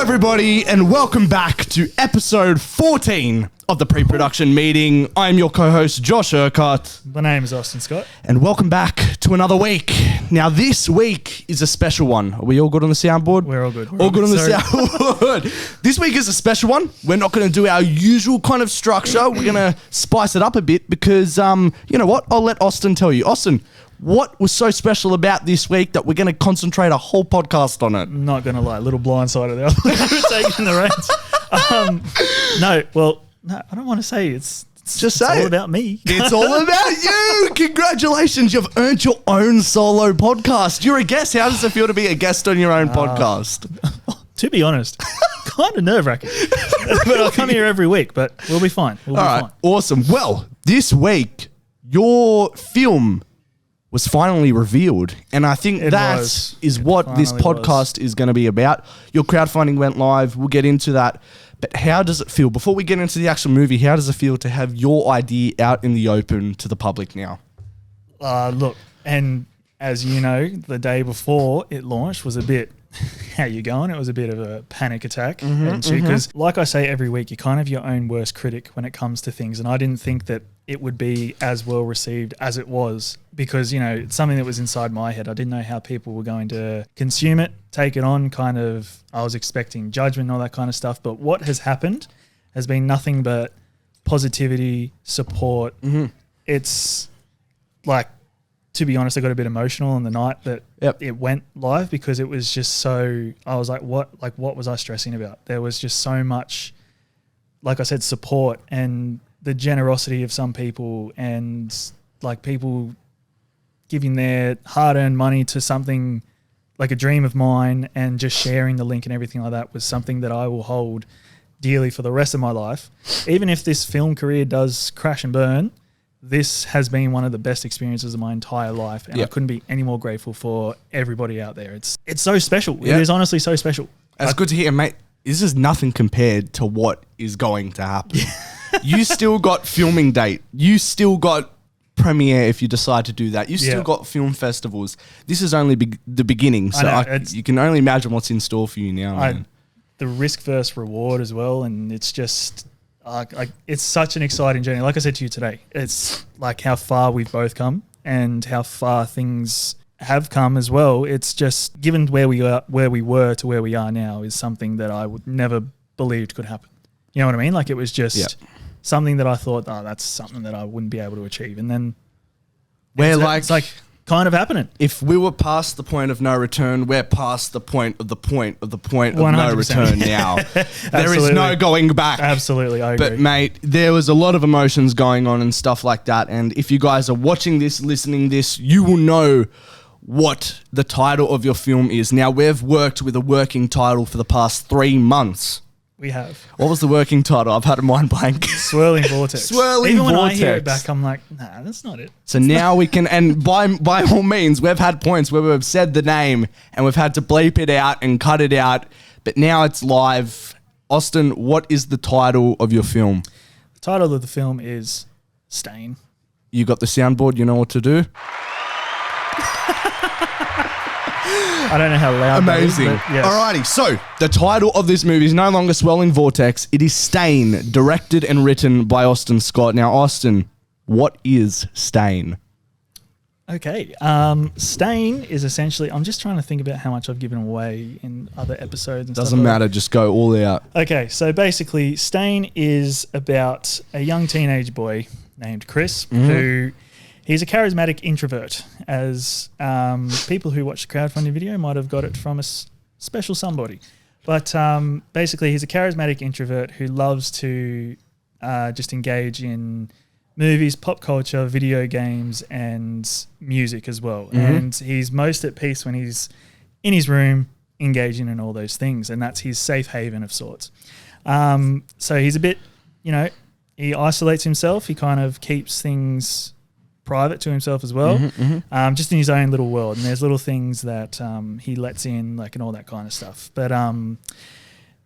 everybody, and welcome back to episode 14 of the pre-production meeting. I'm your co-host, Josh Urquhart. My name is Austin Scott. And welcome back to another week. Now, this week is a special one. Are we all good on the soundboard? We're all good. All good on the soundboard. This week is a special one. We're not going to do our usual kind of structure. We're going to spice it up a bit because, you know what? I'll let Austin tell you. Austin, what was so special about this week that we're going to concentrate a whole podcast on it? I'm not going to lie, a little blindsided there. Taking the reins. No, I don't want to say it's all about me. It's all about you. Congratulations. You've earned your own solo podcast. You're a guest. How does it feel to be a guest on your own podcast? To be honest, kind of nerve-wracking. But I'll come here every week, but we'll be fine. We'll be fine. Awesome. Well, this week, your film was finally revealed, and I think that is what this podcast is going to be about. Your crowdfunding went live. We'll get into that. But how does it feel? Before we get into the actual movie, how does it feel to have your idea out in the open to the public now? Look, and as you know, the day before it launched was a bit, how you going? It was a bit of a panic attack. Because like I say every week, you're kind of your own worst critic when it comes to things. And I didn't think that it would be as well received as it was because, you know, it's something that was inside my head. I didn't know how people were going to consume it, take it on, kind of, I was expecting judgment and all that kind of stuff. But what has happened has been nothing but positivity, support. It's like, to be honest, I got a bit emotional on the night that it went live because it was just so, I was like, what was I stressing about? There was just so much, like I said, support and the generosity of some people and like people giving their hard-earned money to something like a dream of mine and just sharing the link and everything like that was something that I will hold dearly for the rest of my life. Even if this film career does crash and burn, this has been one of the best experiences of my entire life, and I couldn't be any more grateful for everybody out there. It's so special. It is honestly so special. That's good to hear, mate. This is nothing compared to what is going to happen. You still got filming date. You still got premiere if you decide to do that. You still got film festivals. This is only the beginning, so you can only imagine what's in store for you now, man. The risk versus reward as well, and it's just... it's such an exciting journey. Like I said to you today, it's like how far we've both come and how far things have come as well. It's just given where we were to where we are now is something that I would never believed could happen. You know what I mean? Like it was just something that I thought, that's something that I wouldn't be able to achieve. And then it's like kind of happening. If we were past the point of no return, we're past the point of no return now. There is no going back. Absolutely, I agree. But mate, there was a lot of emotions going on and stuff like that. And if you guys are watching this, listening this, you will know what the title of your film is. Now, we've worked with a working title for the past 3 months. We have. What was the working title? I've had a mind blank. Swirling Vortex. Even when I hear it back, I'm like, nah, that's not it. So now we can, and by all means, we've had points where we've said the name and we've had to bleep it out and cut it out, but now it's live. Austin, what is the title of your film? The title of the film is Stain. You got the soundboard, you know what to do? I don't know how loud Amazing. That is, but yes. Alrighty, so the title of this movie is no longer Swirling Vortex. It is Stain, directed and written by Austin Scott. Now, Austin, what is Stain? Okay. Stain is essentially, I'm just trying to think about how much I've given away in other episodes. And Doesn't matter, just go all out. Okay, so basically, Stain is about a young teenage boy named Chris who... He's a charismatic introvert, as people who watch the crowdfunding video might have got it from a special somebody. But basically, he's a charismatic introvert who loves to just engage in movies, pop culture, video games, and music as well. And he's most at peace when he's in his room, engaging in all those things, and that's his safe haven of sorts. So he's a bit, he isolates himself. He kind of keeps things private to himself as well, just in his own little world. And there's little things that he lets in, like, and all that kind of stuff. But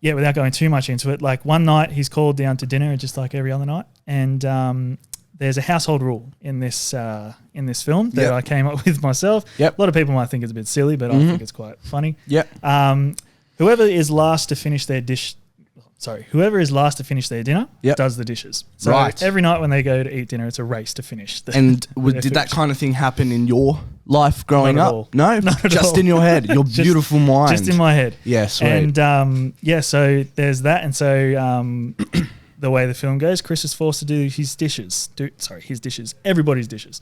without going too much into it, like one night he's called down to dinner, just like every other night, and there's a household rule in this film that I came up with myself. A lot of people might think it's a bit silly, but I think it's quite funny. whoever is last to finish their dish. Sorry, whoever is last to finish their dinner does the dishes. So every night when they go to eat dinner, it's a race to finish. Did that kind of thing happen in your life growing Not at up? all. No, Not at just all. in your head, your beautiful mind. Just in my head. Yeah, sweet. And so there's that. And so the way the film goes, Chris is forced to do his dishes. Everybody's dishes.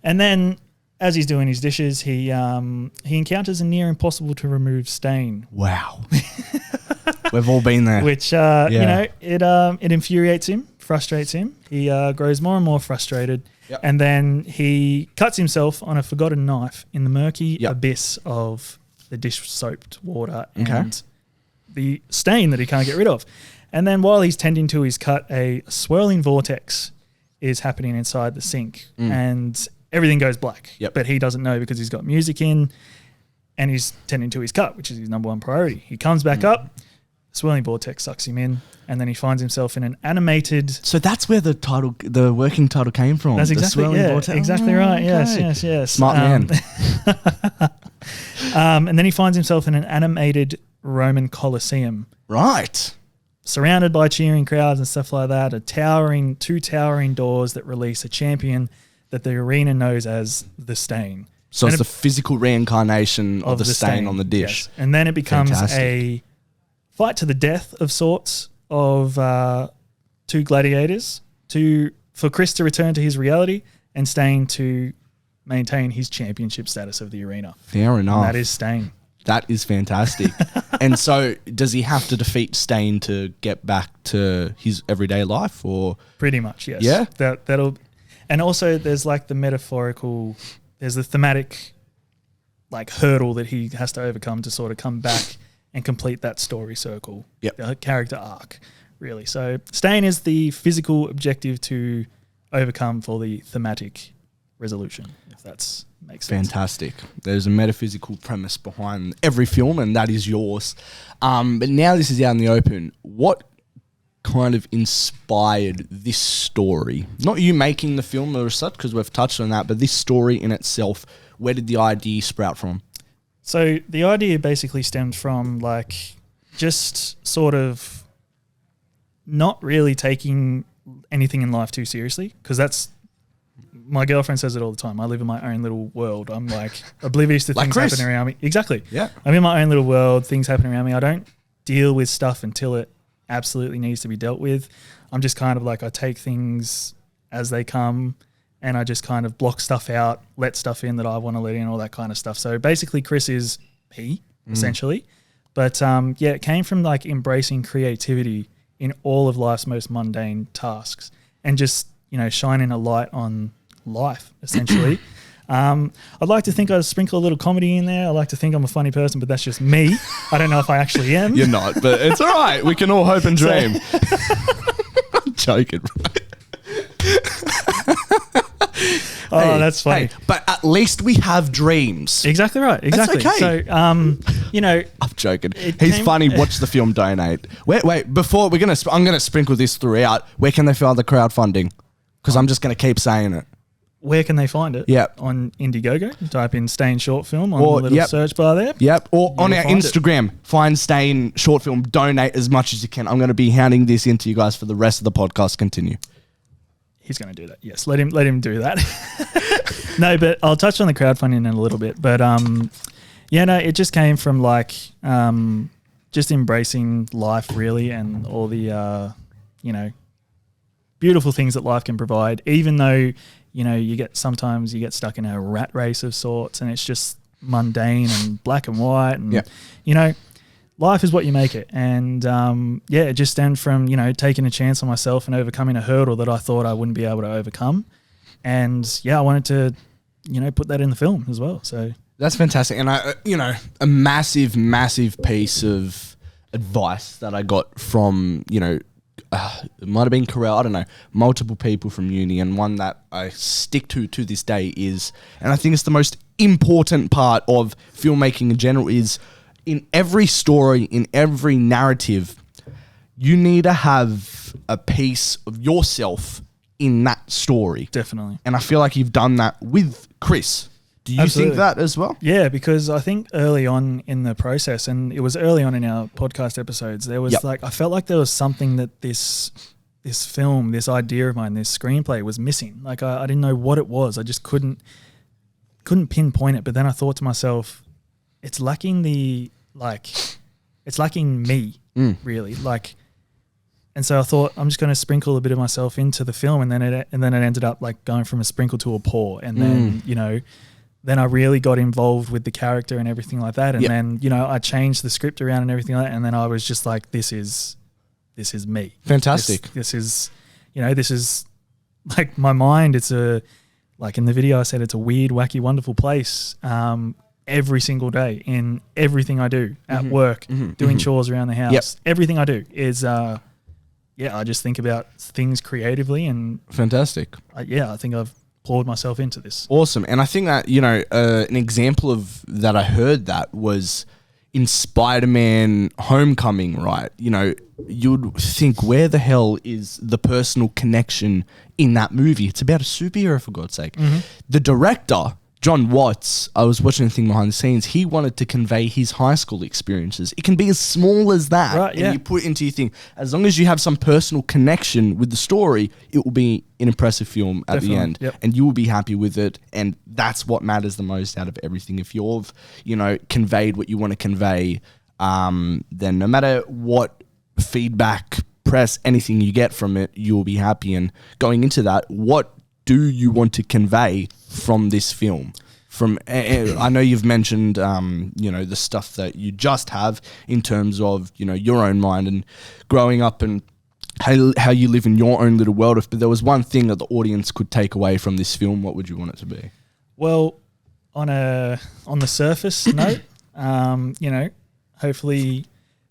And then as he's doing his dishes, he encounters a near impossible to remove stain. Wow. We've all been there. Which, it infuriates him, frustrates him. He grows more and more frustrated. Yep. And then he cuts himself on a forgotten knife in the murky abyss of the dish-soaped water and the stain that he can't get rid of. And then while he's tending to his cut, a swirling vortex is happening inside the sink and everything goes black. Yep. But he doesn't know because he's got music in and he's tending to his cut, which is his number one priority. He comes back up. Swirling vortex sucks him in, and then he finds himself in an animated. So that's where the working title came from. That's exactly right. Yes. Smart man. And then he finds himself in an animated Roman Colosseum, Right. surrounded by cheering crowds and stuff like that. Two towering doors that release a champion that the arena knows as the Stain. So it's the physical reincarnation of the stain on the dish. Yes. And then it becomes Fantastic. a fight to the death of sorts of two gladiators for Chris to return to his reality and Stain to maintain his championship status of the arena. Fair enough. And that is Stain. That is fantastic. And so does he have to defeat Stain to get back to his everyday life or? Pretty much, yes. Yeah? That'll, and also there's like the metaphorical, there's the thematic like hurdle that he has to overcome to sort of come back and complete that story circle, the character arc, really. So Stain is the physical objective to overcome for the thematic resolution, if that makes sense. Fantastic. There's a metaphysical premise behind every film, and that is yours. But now this is out in the open. What kind of inspired this story? Not you making the film or such, because we've touched on that, but this story in itself, where did the idea sprout from? So the idea basically stemmed from like just sort of not really taking anything in life too seriously, because that's, my girlfriend says it all the time. I live in my own little world. I'm like oblivious to things happening around me. Exactly. Yeah. I'm in my own little world, things happen around me. I don't deal with stuff until it absolutely needs to be dealt with. I'm just kind of like, I take things as they come and I just kind of block stuff out, let stuff in that I want to let in, all that kind of stuff. So basically Chris is me, essentially. But it came from like embracing creativity in all of life's most mundane tasks and just, shining a light on life, essentially. I'd like to think I sprinkle a little comedy in there. I like to think I'm a funny person, but that's just me. I don't know if I actually am. You're not, but it's all right. We can all hope and dream. I'm joking. That's funny. Hey, but at least we have dreams. Exactly right. Exactly. That's okay. So, I'm joking. He's funny. Watch the film. Donate. Wait. Before I'm gonna sprinkle this throughout. Where can they find the crowdfunding? Because I'm just gonna keep saying it. Where can they find it? Yep. On Indiegogo. Type in Stain Short Film on the little search bar there. Yep. Or on our Instagram. Find Stain Short Film. Donate as much as you can. I'm going to be hounding this into you guys for the rest of the podcast. Continue. He's going to do that. Yes. Let him do that. No, but I'll touch on the crowdfunding in a little bit. But it just came from like just embracing life really and all the beautiful things that life can provide, even though sometimes you get stuck in a rat race of sorts and it's just mundane and black and white and, life is what you make it. And, it just stemmed from, taking a chance on myself and overcoming a hurdle that I thought I wouldn't be able to overcome. And, I wanted to, put that in the film as well. So that's fantastic. And a massive, massive piece of advice that I got from, it might have been Corral, I don't know, multiple people from uni, and one that I stick to this day is, and I think it's the most important part of filmmaking in general, is in every story, in every narrative, you need to have a piece of yourself in that story. Definitely. And I feel like you've done that with Chris. Do you think that as well? Yeah, because I think early on in the process, and it was early on in our podcast episodes, there was I felt like there was something that this film, this idea of mine, this screenplay was missing. Like I didn't know what it was. I just couldn't pinpoint it. But then I thought to myself, it's lacking it's lacking me, really. Like, and so I thought I'm just going to sprinkle a bit of myself into the film, and then it ended up like going from a sprinkle to a pour, and then then I really got involved with the character and everything like that, and then I changed the script around and everything like that, and then I was just like, this is me. Fantastic. This is this is like my mind. It's like in the video I said, it's a weird, wacky, wonderful place. Every single day in everything I do at work, doing chores around the house, everything I do is, I just think about things creatively, and fantastic. I think I've poured myself into this. Awesome. And I think that, an example of that I heard that was in Spider-Man Homecoming, right? You'd think, where the hell is the personal connection in that movie? It's about a superhero, for God's sake. The director, John Watts, I was watching a thing behind the scenes. He wanted to convey his high school experiences. It can be as small as that. Right, and you put it into your thing. As long as you have some personal connection with the story, it will be an impressive film at the end. And you will be happy with it. And that's what matters the most out of everything. If you've, conveyed what you want to convey, then no matter what feedback, press, anything you get from it, you will be happy. And going into that, what do you want to convey from this film? I know you've mentioned, the stuff that you just have in terms of, your own mind and growing up and how you live in your own little world. But there was one thing that the audience could take away from this film. What would you want it to be? Well, on the surface note, hopefully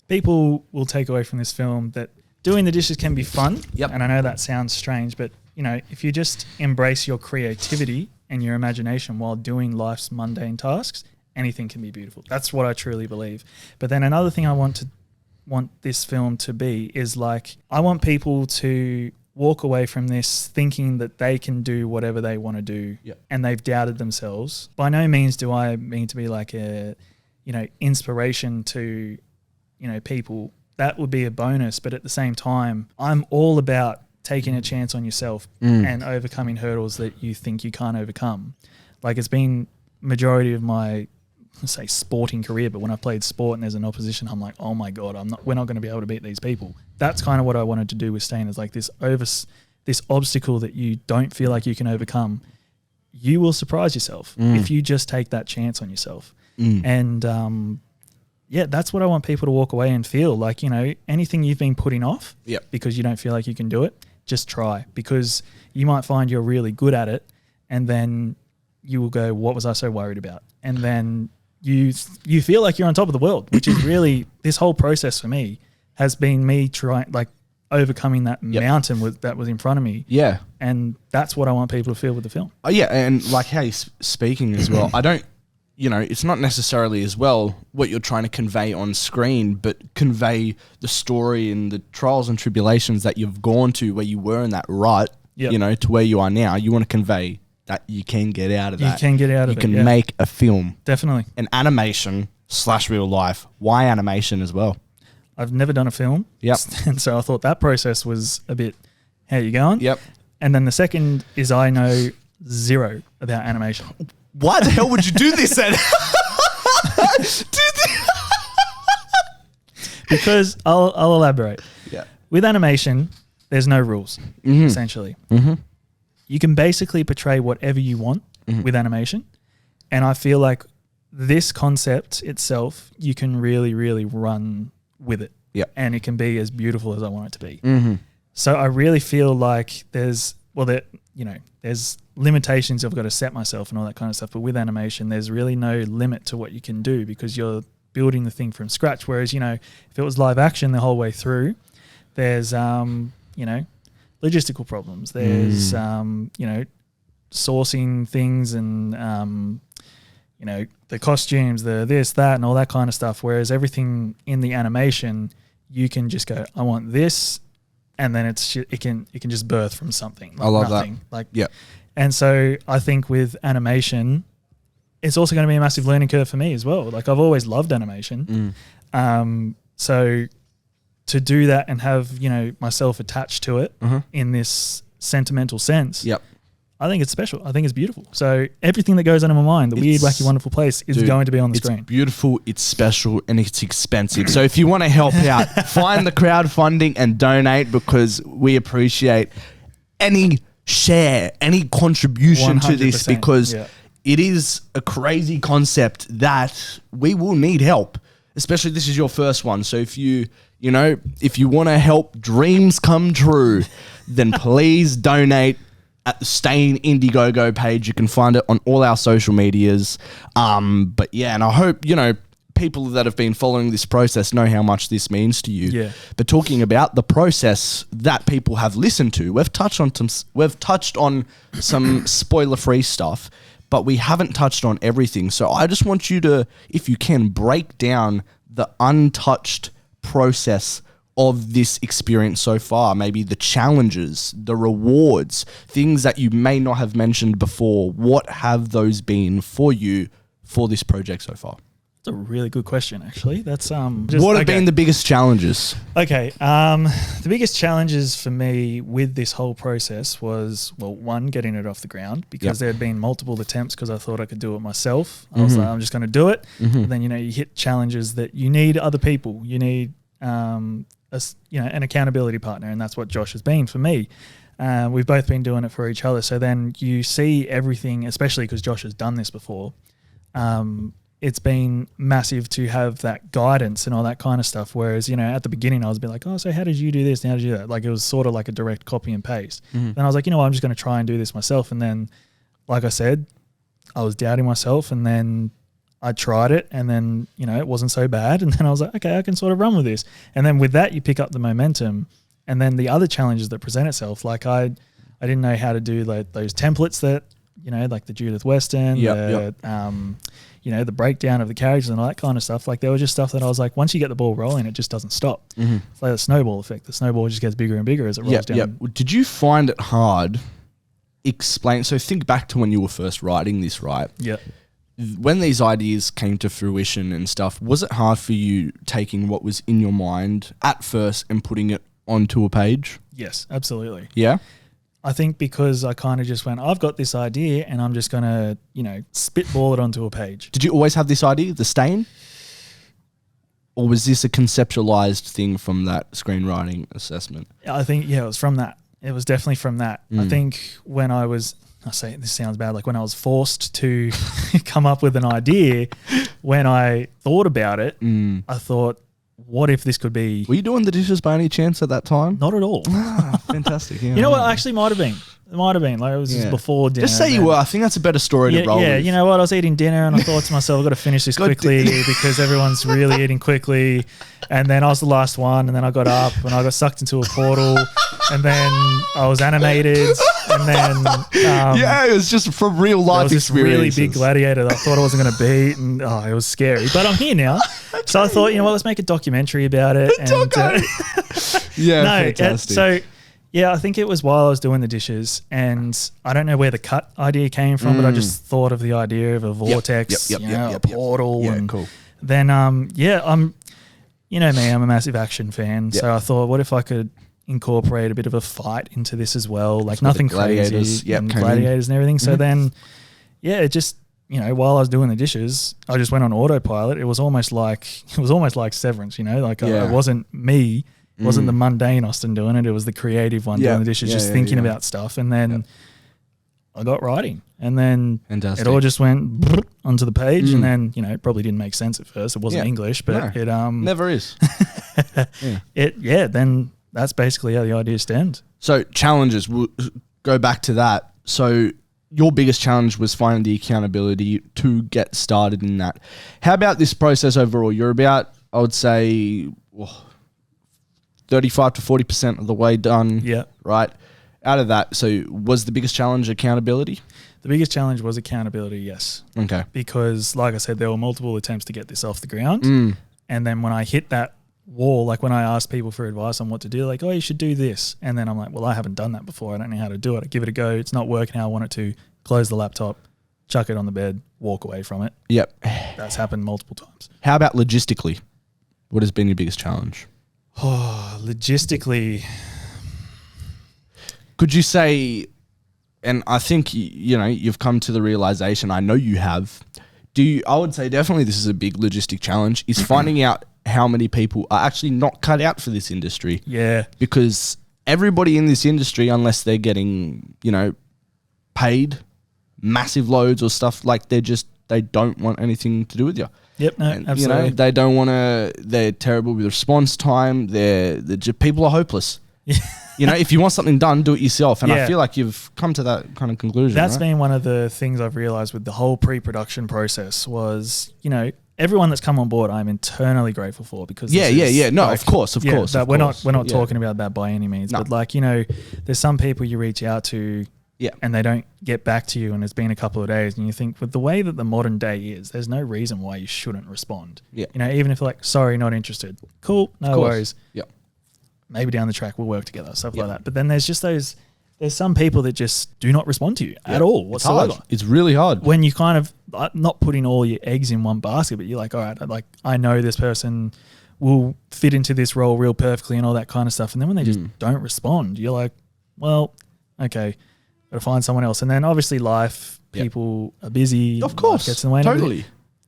people will take away from this film that doing the dishes can be fun. And I know that sounds strange, but if you just embrace your creativity and your imagination while doing life's mundane tasks, anything can be beautiful. That's what I truly believe. But then another thing I want this film to be is like, I want people to walk away from this thinking that they can do whatever they want to do, and they've doubted themselves. By no means do I mean to be like a, inspiration to, people. That would be a bonus. But at the same time, I'm all about taking a chance on yourself and overcoming hurdles that you think you can't overcome. Like, it's been majority of my, let's say, sporting career, but when I played sport and there's an opposition, I'm like, oh my God, we're not going to be able to beat these people. That's kind of what I wanted to do with Stain, is like this obstacle that you don't feel like you can overcome. You will surprise yourself if you just take that chance on yourself. And that's what I want people to walk away and feel like, anything you've been putting off because you don't feel like you can do it, just try, because you might find you're really good at it, and then you will go, what was I so worried about? And then you feel like you're on top of the world, which is really, this whole process for me has been me trying, like, overcoming that mountain that was in front of me. Yeah. And that's what I want people to feel with the film. Oh, yeah. And like how you're speaking as well, I don't, it's not necessarily as well what you're trying to convey on screen, but convey the story and the trials and tribulations that you've gone to where you were in that rut, to where you are now. You want to convey that you can get out of that. You can get out of it. You can make a film. Definitely. An animation / real life. Why animation as well? I've never done a film. And so I thought that process was a bit, how you going? And then the second is, I know zero about animation. Why the hell would you do this then? Because I'll elaborate. With animation, there's no rules, essentially. You can basically portray whatever you want with animation. And I feel like this concept itself, you can really, really run with it. And it can be as beautiful as I want it to be. So I really feel like there's limitations I've got to set myself and all that kind of stuff. But with animation, there's really no limit to what you can do, because you're building the thing from scratch. Whereas, if it was live action the whole way through, there's, logistical problems. There's, sourcing things and, the costumes, the this, that, and all that kind of stuff. Whereas everything in the animation, you can just go, I want this, and then it can just birth from something. Like I love nothing. that. And so I think with animation, it's also going to be a massive learning curve for me as well. Like I've always loved animation. So to do that and have, myself attached to it in this sentimental sense. Yep. I think it's special. I think it's beautiful. So everything that goes on in my mind, the weird, wacky, wonderful place is going to be on the screen. It's beautiful, it's special, and it's expensive. So if you want to help out, find the crowdfunding and donate, because we appreciate any share, any contribution to this, because it is a crazy concept that we will need help, especially this is your first one. So if you want to help dreams come true, then please donate at the Stain Indiegogo page. You can find it on all our social medias. But yeah, and I hope, people that have been following this process know how much this means to you. Yeah. But talking about the process that people have listened to, we've touched on some spoiler-free stuff, but we haven't touched on everything. So I just want you to, if you can, break down the untouched process of this experience so far, maybe the challenges, the rewards, things that you may not have mentioned before. What have those been for you for this project so far? That's a really good question, actually. That's what have been the biggest challenges? Okay, the biggest challenges for me with this whole process was, well, one, getting it off the ground, because there had ban multiple attempts because I thought I could do it myself. I was like, I'm just going to do it. And then you hit challenges that you need other people. You need an accountability partner, and that's what Josh has been for me. We've both been doing it for each other. So then you see everything, especially because Josh has done this before. It's been massive to have that guidance and all that kind of stuff. Whereas, at the beginning I was a bit like, oh, so how did you do this and how did you do that? Like it was sort of like a direct copy and paste. Then I was like, I'm just going to try and do this myself. And then, like I said, I was doubting myself, and then I tried it, and then, it wasn't so bad. And then I was like, okay, I can sort of run with this. And then with that, you pick up the momentum. And then the other challenges that present itself, like I didn't know how to do like those templates that, like the Judith Weston, the breakdown of the characters and all that kind of stuff. Like there was just stuff that I was like, once you get the ball rolling, it just doesn't stop. It's like a snowball effect. The snowball just gets bigger and bigger as it rolls down. Did you find it hard so think back to when you were first writing this, right? Yeah. When these ideas came to fruition and stuff, was it hard for you taking what was in your mind at first and putting it onto a page? Yes, absolutely. Yeah? I think because I kind of just went, I've got this idea and I'm just going to, spitball it onto a page. Did you always have this idea, the Stain? Or was this a conceptualized thing from that screenwriting assessment? I think, it was from that. It was definitely from that. I think when I say this sounds bad, like when I was forced to come up with an idea, when I thought about it, I thought, what if this could be... Were you doing the dishes by any chance at that time? Not at all. Fantastic. Yeah, you know what? Actually might have been. It might have been. Like it was just before dinner. Just say you were. I think that's a better story to roll with. Yeah, you know what? I was eating dinner and I thought to myself, I've got to finish this quickly because everyone's really eating quickly. And then I was the last one, and then I got up and I got sucked into a portal, and then I was animated, and then it was just from real life experiences. There was this really big gladiator that I thought I wasn't going to beat, and it was scary. But I'm here now, so I thought, let's make a documentary about it. Fantastic. I think it was while I was doing the dishes, and I don't know where the cut idea came from, but I just thought of the idea of a vortex, a portal, and cool. Then I'm. You know me, I'm a massive action fan. So I thought, what if I could incorporate a bit of a fight into this as well? Like nothing crazy and gladiators and everything. So then, it just, while I was doing the dishes, I just went on autopilot. It was almost like Severance, like it wasn't me. It wasn't the mundane Austin doing it. It was the creative one doing the dishes, just thinking about stuff. And then I got writing, and then it all just went onto the page, and then it probably didn't make sense at first. It wasn't English, but it never is. Then that's basically how the idea stemmed. So challenges, we'll go back to that. So your biggest challenge was finding the accountability to get started in that. How about this process overall? You're about, I would say, 35 to 40% of the way done. Yeah. Right. Out of that, so was the biggest challenge accountability? The biggest challenge was accountability, yes. Okay. Because, like I said, there were multiple attempts to get this off the ground. And then when I hit that wall, like when I asked people for advice on what to do, like, you should do this. And then I'm like, well, I haven't done that before. I don't know how to do it. I give it a go. It's not working how I want it to. Close the laptop, chuck it on the bed, walk away from it. Yep. That's happened multiple times. How about logistically? What has been your biggest challenge? Oh, logistically. Could you say, and I think, you've come to the realization, I know you have, I would say definitely this is a big logistic challenge, is finding out how many people are actually not cut out for this industry. Yeah. Because everybody in this industry, unless they're getting, paid massive loads or stuff, like they don't want anything to do with you. Yep, no, and, absolutely. They don't want to, they're terrible with response time. People are hopeless. If you want something done, do it yourself. And I feel like you've come to that kind of conclusion. That's been one of the things I've realized with the whole pre-production process was, everyone that's come on board, I'm internally grateful for because No, like, of course. We're not talking about that by any means, no. But there's some people you reach out to, and they don't get back to you, and it's been a couple of days, and you think with the way that the modern day is, there's no reason why you shouldn't respond. Yeah, even if sorry, not interested. Cool, no worries. Yeah, maybe down the track we'll work together, stuff like that. But then there's just there's some people that just do not respond to you at all whatsoever. It's really hard when you kind of not putting all your eggs in one basket, but you're like, all right, I know this person will fit into this role real perfectly and all that kind of stuff. And then when they just don't respond, you're like, well, okay, gotta find someone else. And then obviously life, people are busy. Of course, gets in the way.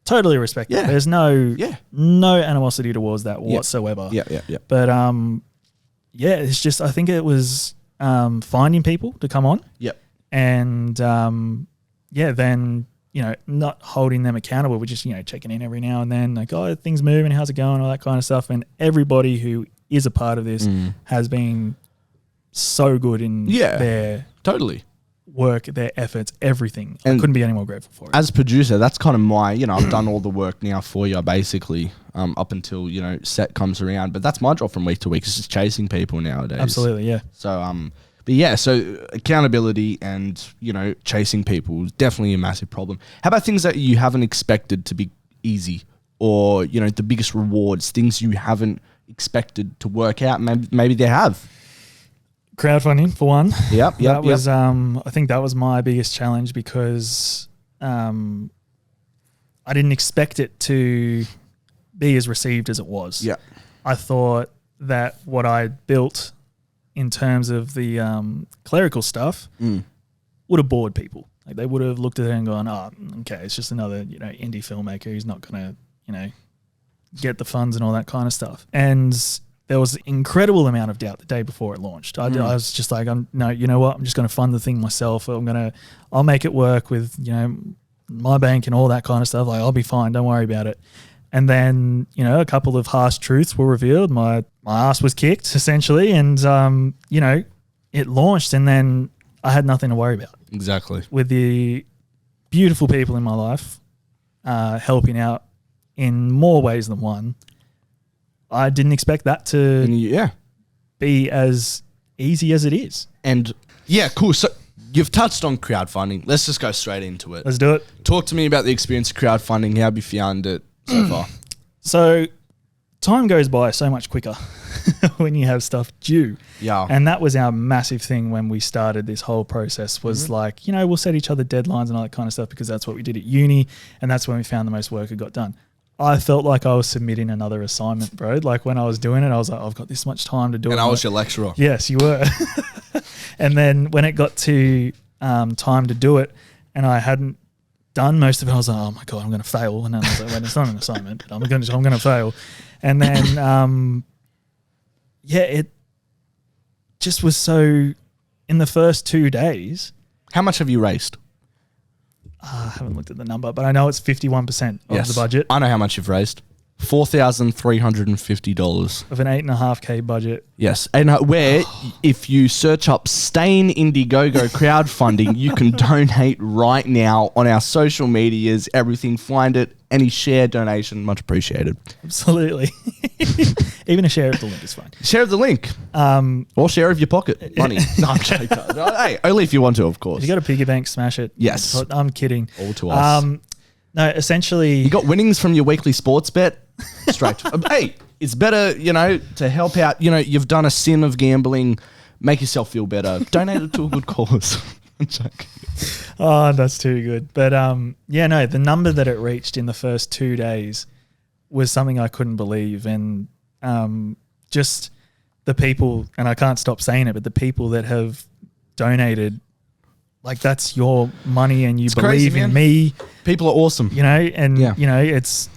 Totally respect that. There's no animosity towards that whatsoever. Yeah. But it's just, I think it was finding people to come on. Yep. And then, not holding them accountable, but just, checking in every now and then, like, oh, things moving, how's it going, all that kind of stuff. And everybody who is a part of this has been so good in their work, their efforts, everything. And I couldn't be any more grateful for it. As producer, that's kind of my, I've done all the work now for you basically up until, set comes around. But that's my job from week to week. It's just chasing people nowadays. Absolutely, yeah. So, so accountability and, chasing people is definitely a massive problem. How about things that you haven't expected to be easy or, the biggest rewards, things you haven't expected to work out? Maybe they have. Crowdfunding for one. Yep. That was, I think that was my biggest challenge because I didn't expect it to be as received as it was. Yeah. I thought that what I built in terms of the clerical stuff would have bored people. Like they would have looked at it and gone, oh, okay, it's just another, indie filmmaker who's not going to, get the funds and all that kind of stuff. And there was an incredible amount of doubt the day before it launched. I was just like, you know what? I'm just going to fund the thing myself. I'll make it work with, my bank and all that kind of stuff. Like, I'll be fine. Don't worry about it. And then, a couple of harsh truths were revealed. My ass was kicked essentially. And, it launched and then I had nothing to worry about. Exactly. With the beautiful people in my life, helping out in more ways than one. I didn't expect that to be as easy as it is. And cool. So you've touched on crowdfunding. Let's just go straight into it. Let's do it. Talk to me about the experience of crowdfunding. How have you found it so far? So time goes by so much quicker when you have stuff due. Yeah. And that was our massive thing when we started this whole process was like, we'll set each other deadlines and all that kind of stuff because that's what we did at uni and that's when we found the most work had got done. I felt like I was submitting another assignment, bro. Like when I was doing it, I was like, I've got this much time to do it. And I was your lecturer. Yes, you were. And then when it got to time to do it and I hadn't done most of it, I was like, oh my God, I'm going to fail. And then I was like, well, it's not an assignment, but I'm going to fail. And then, it just was so, in the first 2 days. How much have you raised? I haven't looked at the number, but I know it's 51% of the budget. I know how much you've raised. $4,350 of an 8.5K budget. Yes, and where if you search up Stain Indiegogo crowdfunding, you can donate right now on our social medias. Everything, find it. Any share donation, much appreciated. Absolutely. Even a share of the link is fine. Share of the link, or share of your pocket money. No, I'm joking. Hey, only if you want to, of course. If you got a piggy bank, smash it. Yes, I'm kidding. All to us. No, essentially, you got winnings from your weekly sports bet. Straight. Hey, it's better, to help out. You've done a sin of gambling. Make yourself feel better. Donate it to a good cause. Oh, that's too good. But the number that it reached in the first 2 days was something I couldn't believe. And just the people, and I can't stop saying it, but the people that have donated, like, that's your money and you believe in me. People are awesome. It's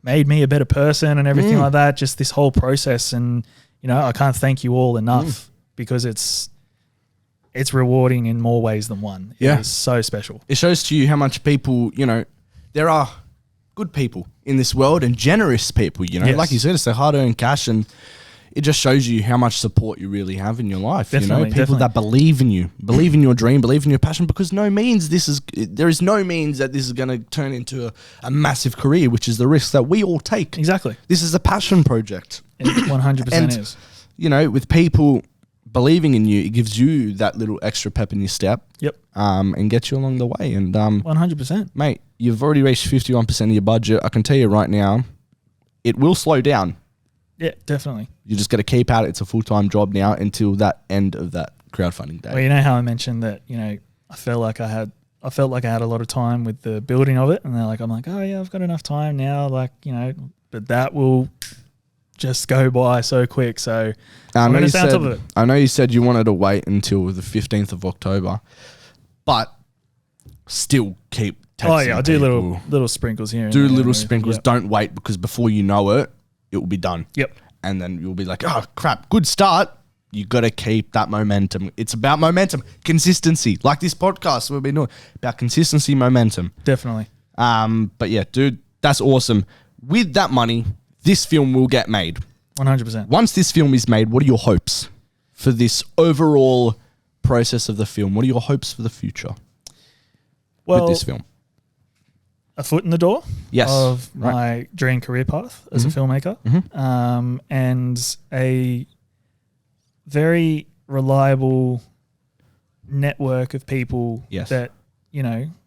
made me a better person and everything like that. Just this whole process. And, I can't thank you all enough because it's rewarding in more ways than one. Yeah. It's so special. It shows to you how much people, there are good people in this world and generous people, Yes. like you said, it's their hard-earned cash, and it just shows you how much support you really have in your life. Definitely, People that believe in you, believe in your dream, believe in your passion, because there is no means that this is going to turn into a massive career, which is the risk that we all take. Exactly. This is a passion project. It 100% is. With people believing in you, it gives you that little extra pep in your step. Yep. And gets you along the way. And 100%. mate, you've already reached 51% of your budget. I can tell you right now, it will slow down. Yeah, definitely. You just got to keep at it. It's a full-time job now until that end of that crowdfunding day. Well, you know how I mentioned that, I felt like I had a lot of time with the building of it, and I'm like, oh yeah, I've got enough time now, but that will just go by so quick. So I'm going to stay on top of it. I know you said you wanted to wait until the 15th of October, but still keep texting. Oh yeah, I'll do little sprinkles here. Do little sprinkles. Yep. Don't wait, because before you know it, it will be done. Yep. And then you'll be like, oh crap, good start. You got to keep that momentum. It's about momentum, consistency. Like this podcast we've been doing, about consistency, momentum. Definitely. But yeah, dude, that's awesome. With that money, this film will get made. 100%. Once this film is made, what are your hopes for this overall process of the film? What are your hopes for the future with this film? A foot in the door of my dream career path as a filmmaker, and a very reliable network of people that,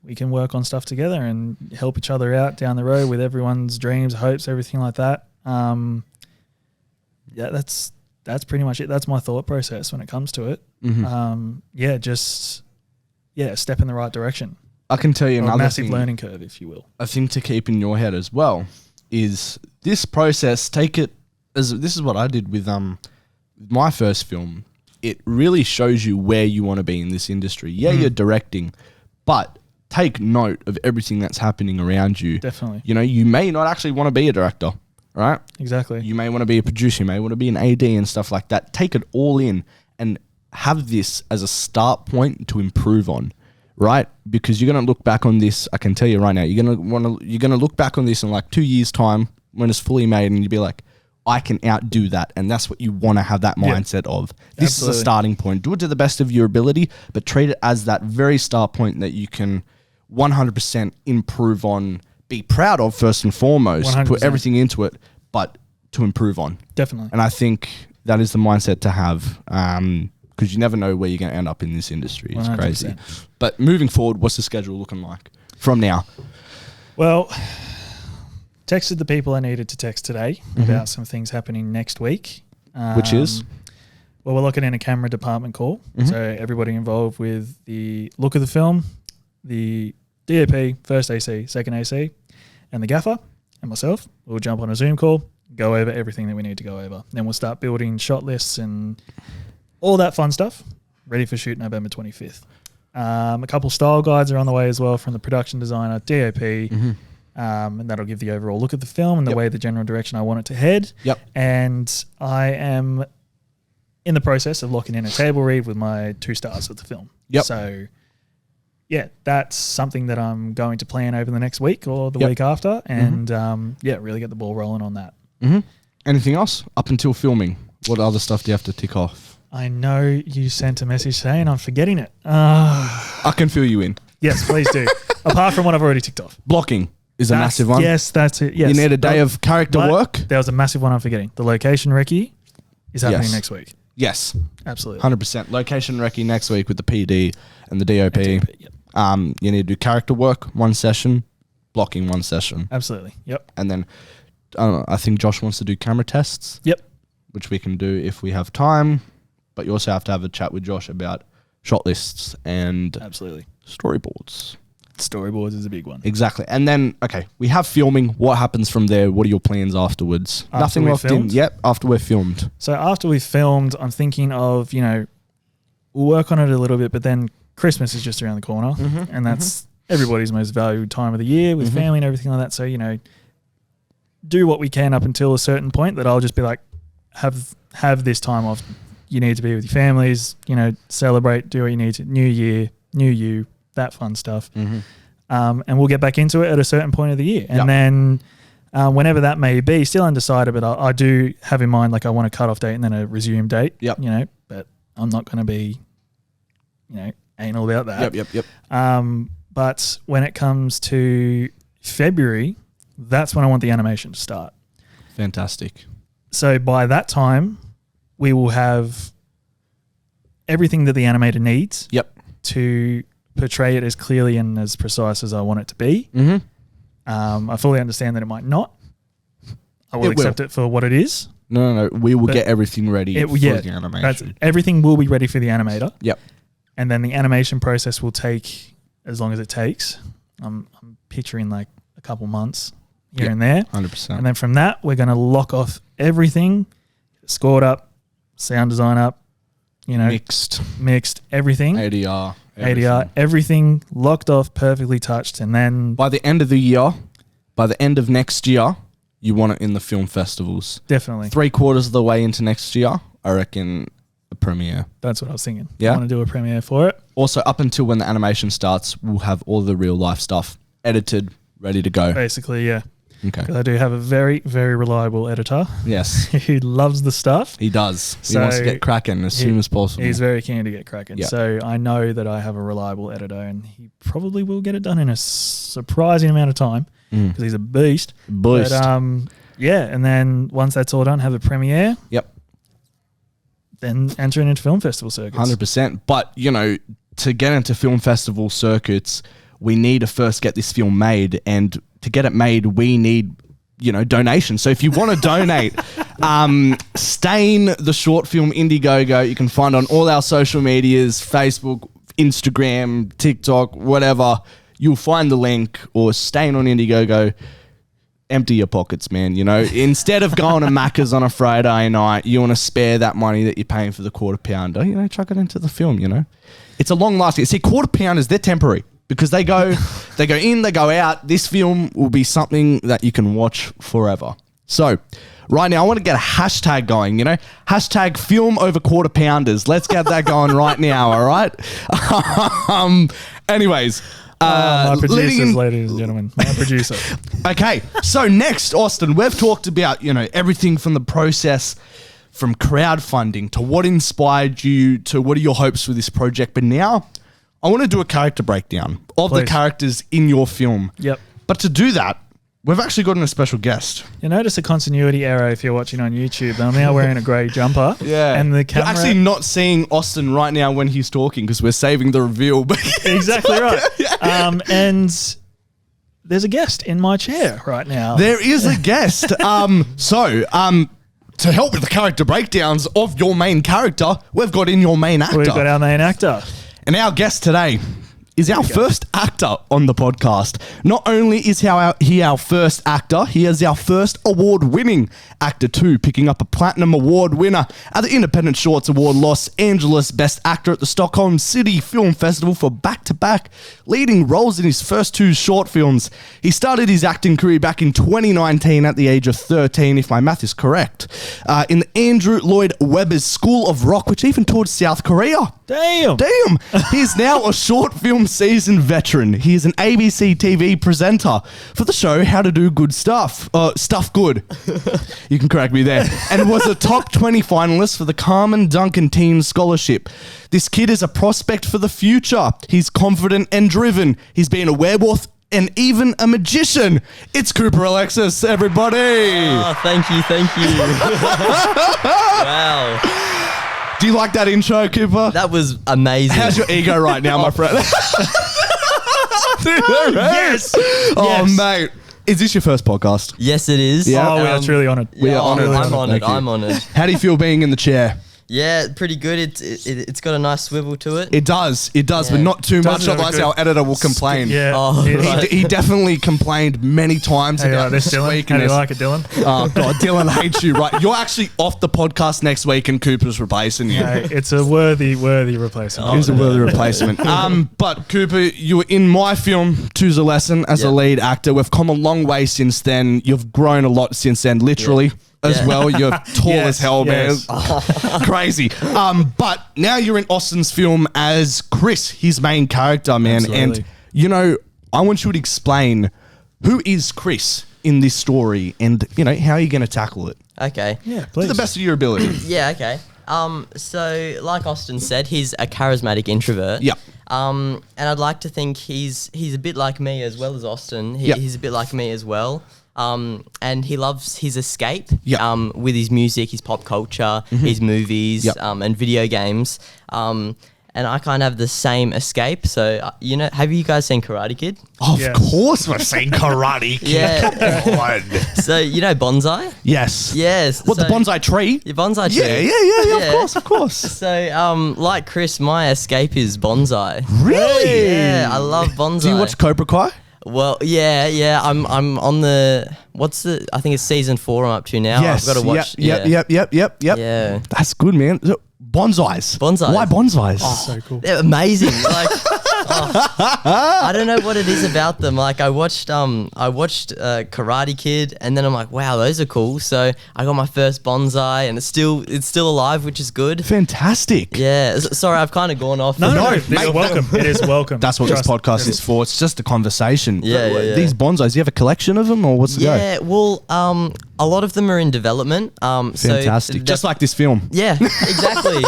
we can work on stuff together and help each other out down the road with everyone's dreams, hopes, everything like that. That's pretty much it. That's my thought process when it comes to it. A step in the right direction. I can tell you another massive learning curve, if you will. A thing to keep in your head as well is this process. Take it as this is what I did with my first film. It really shows you where you want to be in this industry. Yeah, you're directing, but take note of everything that's happening around you. Definitely. You may not actually want to be a director, right? Exactly. You may want to be a producer. You may want to be an AD and stuff like that. Take it all in and have this as a start point to improve on. Right? Because you're going to look back on this, I can tell you right now, you're going to look back on this in like 2 years' time when it's fully made, and you'll be like, I can outdo that. And that's what you want to have that mindset of. This is a starting point. Do it to the best of your ability, but treat it as that very start point that you can 100% improve on, be proud of first and foremost, 100%. Put everything into it, but to improve on. Definitely. And I think that is the mindset to have. Because you never know where you're going to end up in this industry. It's 100%. Crazy. But moving forward, what's the schedule looking like from now? Well, texted the people I needed to text today about some things happening next week. Which is? Well, we're looking in a camera department call. So everybody involved with the look of the film, the DOP, first AC, second AC, and the gaffer and myself will jump on a Zoom call, go over everything that we need to go over. Then we'll start building shot lists and all that fun stuff, ready for shoot November 25th. A couple style guides are on the way as well from the production designer, DOP, and that'll give the overall look at the film and the way the general direction I want it to head. Yep. And I am in the process of locking in a table read with my 2 stars of the film. Yep. So, yeah, that's something that I'm going to plan over the next week or the week after, and really get the ball rolling on that. Anything else up until filming? What other stuff do you have to tick off? I know you sent a message saying I'm forgetting it. I can fill you in. Yes, please do. Apart from what I've already ticked off. Blocking is a massive one. Yes, that's it. Yes. You need a day of character work. There was a massive one I'm forgetting. The location recce is happening next week. Yes. Absolutely. 100%. Location recce next week with the PD and the DOP. You need to do character work, 1 session, blocking 1 session. Absolutely. Yep. And then I think Josh wants to do camera tests. Yep. Which we can do if we have time. But you also have to have a chat with Josh about shot lists, and Absolutely. storyboards. Storyboards is a big one. Exactly. And then, okay, we have filming. What happens from there? What are your plans afterwards? Nothing locked in. Yep, after we're filmed. So after we've filmed, I'm thinking of, we'll work on it a little bit, but then Christmas is just around the corner. And that's everybody's most valued time of the year with family and everything like that. So, do what we can up until a certain point that I'll just be like, have this time off. You need to be with your families, celebrate, do what you need to. New year, new you, that fun stuff. And we'll get back into it at a certain point of the year. And then whenever that may be, still undecided, but I do have in mind, like I want a cutoff date and then a resume date, but I'm not going to be, anal about that. Yep. But when it comes to February, that's when I want the animation to start. Fantastic. So by that time, we will have everything that the animator needs to portray it as clearly and as precise as I want it to be. I fully understand that it might not. I will accept it for what it is. No. We will get everything ready for the animation. Everything will be ready for the animator. Yep. And then the animation process will take as long as it takes. I'm picturing like a couple months here and there. 100%. And then from that, we're going to lock off everything, scored up, sound design up, mixed, everything. ADR, everything locked off, perfectly touched. And then by the end of the year, by the end of next year, you want it in the film festivals. Definitely. 3/4 of the way into next year, I reckon a premiere. That's what I was thinking. Yeah. I want to do a premiere for it. Also, up until when the animation starts, we'll have all the real life stuff edited, ready to go. Basically, yeah. Okay. Because I do have a very, very reliable editor. Yes. Who loves the stuff. He does. He wants to get cracking as soon as possible. He's very keen to get cracking. Yep. So I know that I have a reliable editor and he probably will get it done in a surprising amount of time because he's a beast. But and then once that's all done, have a premiere. Yep. Then enter into film festival circuits. 100%. But, to get into film festival circuits, we need to first get this film made, and to get it made, we need, donations. So if you want to donate, Stain the short film Indiegogo, you can find on all our social medias, Facebook, Instagram, TikTok, whatever. You'll find the link, or Stain on Indiegogo. Empty your pockets, man. Instead of going to Macca's on a Friday night, you want to spare that money that you're paying for the quarter pounder, chuck it into the film, It's a long lasting. See, quarter pounders, they're temporary. Because they go in, they go out. This film will be something that you can watch forever. So, right now, I want to get a hashtag going, Hashtag film over quarter pounders. Let's get that going right now, all right? Anyways. My producers, ladies and gentlemen. My producer. Okay, so next, Austin, we've talked about, everything from the process, from crowdfunding to what inspired you to what are your hopes for this project. But now I want to do a character breakdown of the characters in your film. Yep. But to do that, we've actually gotten a special guest. You notice a continuity error if you're watching on YouTube. I'm now wearing a grey jumper. Yeah. And the camera... You're actually not seeing Austin right now when he's talking because we're saving the reveal. Exactly right. And there's a guest in my chair right now. There is a guest. To help with the character breakdowns of your main character, we've got in your main actor. We've got our main actor. And our guest today is our first actor on the podcast. Not only is he our first actor, he is our first award-winning actor too, picking up a Platinum Award winner at the Independent Shorts Award Los Angeles Best Actor at the Stockholm City Film Festival for back-to-back leading roles in his first 2 short films. He started his acting career back in 2019 at the age of 13, if my math is correct, in the Andrew Lloyd Webber's School of Rock, which even toured South Korea. Damn. He's now a short film seasoned veteran. He is an ABC TV presenter for the show How to Do Good Stuff. Stuff Good. You can correct me there. And was a top 20 finalist for the Carmen Duncan Teen Scholarship. This kid is a prospect for the future. He's confident and driven. He's been a werewolf and even a magician. It's Cooper Alexis, everybody. Oh, thank you. Wow. Do you like that intro, Cooper? That was amazing. How's your ego right now, my friend? Yes. Oh, mate. Is this your first podcast? Yes, it is. Yeah. Oh, we're truly honoured. We are honoured. I'm honoured. How do you feel being in the chair? Yeah, pretty good. It's got a nice swivel to it. It does, but Yeah. not too much, Doesn't have a otherwise good our editor will complain. Yeah. Oh, it is. right. He definitely complained many times How do you about like this, this Dylan? week. How and do you this- like it, Dylan? Oh God, Dylan hates you, right? You're actually off the podcast next week, and Cooper's replacing you. Hey, it's a worthy replacement. He's a worthy replacement. But Cooper, you were in my film, Two's a Lesson, as a Yeah. lead actor. We've come a long way since then. You've grown a lot since then, literally. As Yeah. well, you're tall Yes, as hell, yes. man. Crazy. But now you're in Austin's film as Chris, his main character, man. Absolutely. And I want you to explain who is Chris in this story, and how are you going to tackle it Okay. Yeah, to please. the best of your ability. Yeah, okay. So like Austin said, he's a charismatic introvert. Yep. And I'd like to think he's a bit like me as well as Austin. Yep. He's a bit like me as well. And he loves his escape. Yep. With his music, his pop culture, his movies, Yep. and video games. And I kind of have the same escape. So have you guys seen Karate Kid? Of Yes. course, we've seen Karate Kid. Yeah. Come on. So bonsai? Yes. Yes. What, the so- bonsai tree? Your bonsai tree. Yeah, Yeah. of course. So, like Chris, my escape is bonsai. Really? Yeah, I love bonsai. Do you watch Cobra Kai? Well, yeah. I'm on the I think it's season 4 I'm up to now. Yes. I've got to watch. Yep. Yeah. That's good, man. So, bonsais. Bonsais. Why bonsais? So cool. They're amazing. Like, I don't know what it is about them. Like, I watched Karate Kid, and then I'm like, wow, those are cool. So I got my first bonsai, and it's still alive, which is good. Fantastic. Yeah. Sorry, I've kind of gone off. No, mate, it's welcome. It is welcome. That's what Trust- this podcast is for. It's just a conversation. Yeah. These bonsais, do you have a collection of them, or what's the go? Yeah, well, a lot of them are in development. Fantastic. So Just like this film. yeah, exactly.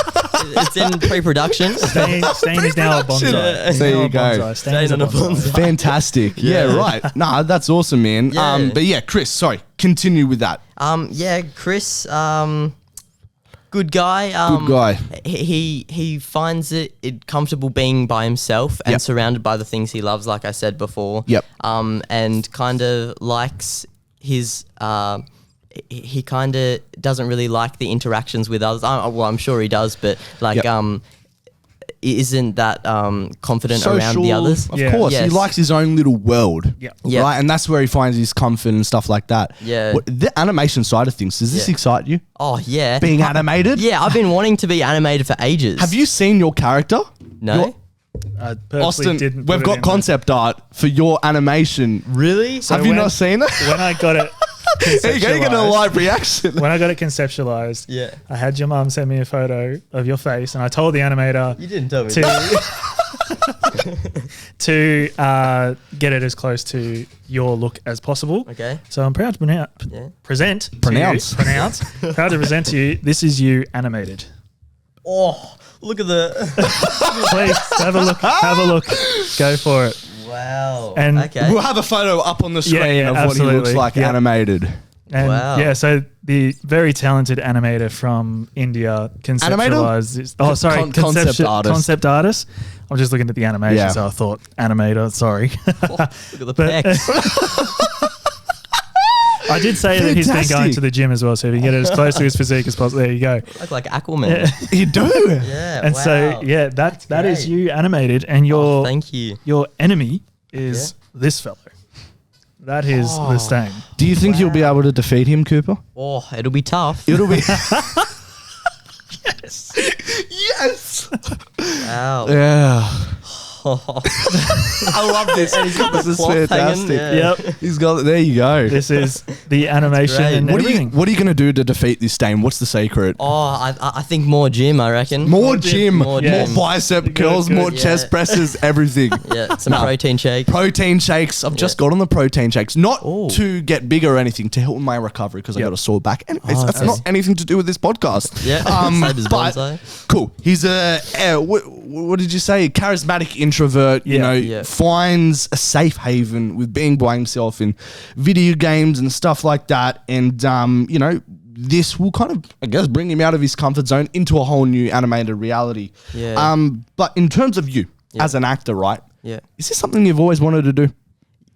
It's in pre-production. Stain is now a bonsai. Yeah. He's There now you a go. bonsai. Stain is Stain on a bonsai. Fantastic. Yeah, right. Nah, that's awesome, man. Yeah. But yeah, Chris, sorry. Continue with that. Yeah, Chris, good guy. Good guy. He finds it comfortable being by himself and Yep. surrounded by the things he loves, like I said before. Yep. And kind of likes his. He kind of doesn't really like the interactions with others. Well, I'm sure he does, but like Yep. isn't that confident around the others. Of Yeah. course. He Yes. likes his own little world. Yeah. Yeah. Right? And that's where he finds his comfort and stuff like that. Yeah. The animation side of things, does this Yeah. excite you? Oh yeah, Being animated? yeah. I've been wanting to be animated for ages. Have you seen your character? No. I purposely Austin, didn't put we've it got in concept art for your animation. Really? So Have you when- not seen it? there. When I got it There you go, you get a conceptualized- live reaction. When I got it conceptualized, Yeah. I had your mum send me a photo of your face, and I told the animator You didn't tell me. to get it as close to your look as possible. Okay. So I'm proud to Yeah. present. Pronounce. To you, pronounce. Proud to present to you. This is you animated. Oh, look at the. Please have a look. Have a look. Go for it. Wow. And okay. We'll have a photo up on the screen yeah, of what he looks absolutely. like Yep. animated. And Wow. yeah, so the very talented animator from India conceptualized this. Oh, sorry, Concept artist. Concept artist. I'm just looking at the animation, Yeah. so I thought animator. Sorry. Oh, look at the But- pecs. I did say that he's been going Fantastic. to the gym as well, so if you get it as close to his physique as possible, there you go. Look like Aquaman. You do? Yeah. And wow. so yeah, that is great. you animated, and your Oh, thank you. your enemy is this fellow. That is the Stain. Do you think you'll be able to defeat him, Cooper? Oh, it'll be tough. It'll be. Yes. Wow. Yeah. I love this. And he's got the This is cloth hanging, fantastic. yeah. Yep. He's got. There you go. This is the animation great. and What are you? everything. What are you going to do to defeat this Stain? What's the secret? Oh, I think more gym, I reckon. More gym, More more gym. bicep Good, curls, good. more Yeah. chest presses, everything. Yeah, some No. protein shake. Protein shakes. I've just got on the protein shakes, not Ooh. to get bigger or anything, to help my recovery because I Yep. got a sore back. And it's okay. not anything to do with this podcast. Yeah, same as but bonsai. cool. He's a what did you say? A charismatic introvert. You Yeah. know, Yeah. finds a safe haven with being by himself in video games and stuff like that. And you know, this will kind of, I guess, bring him out of his comfort zone into a whole new animated reality. Yeah. But in terms of you Yeah. as an actor, right? Yeah. Is this something you've always wanted to do?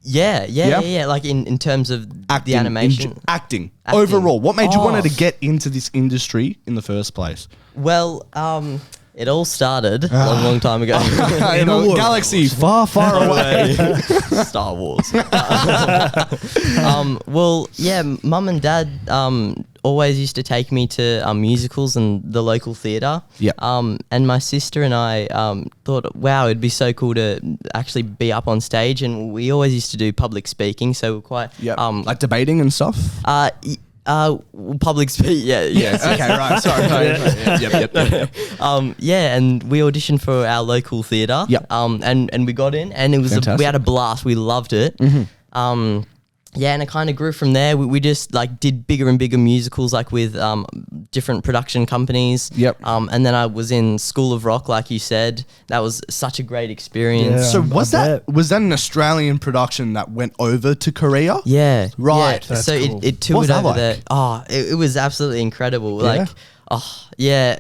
Yeah. Like in terms of Acting, the animation. acting overall. What made you wanted to get into this industry in the first place? Well, it all started a long time ago. In a galaxy far, far away. Star Wars. Well, yeah, Mum and Dad always used to take me to musicals and the local theatre. Yep. And my sister and I thought, wow, it'd be so cool to actually be up on stage. And we always used to do public speaking, so we're quite like debating and stuff. Public speak, yeah. Okay, right. Sorry. Yep. Yeah, and we auditioned for our local theatre. Yep. And we got in, and it was we had a blast. We loved it. Mm-hmm. Yeah, and it kind of grew from there. We just like did bigger and bigger musicals, like with different production companies. Yep. And then I was in School of Rock, like you said. That was such a great experience. So was that an Australian production that went over to Korea? Yeah. Right. Yeah. So cool. it toured What's that over like? there. Oh, it was absolutely incredible. Yeah? Like, oh yeah,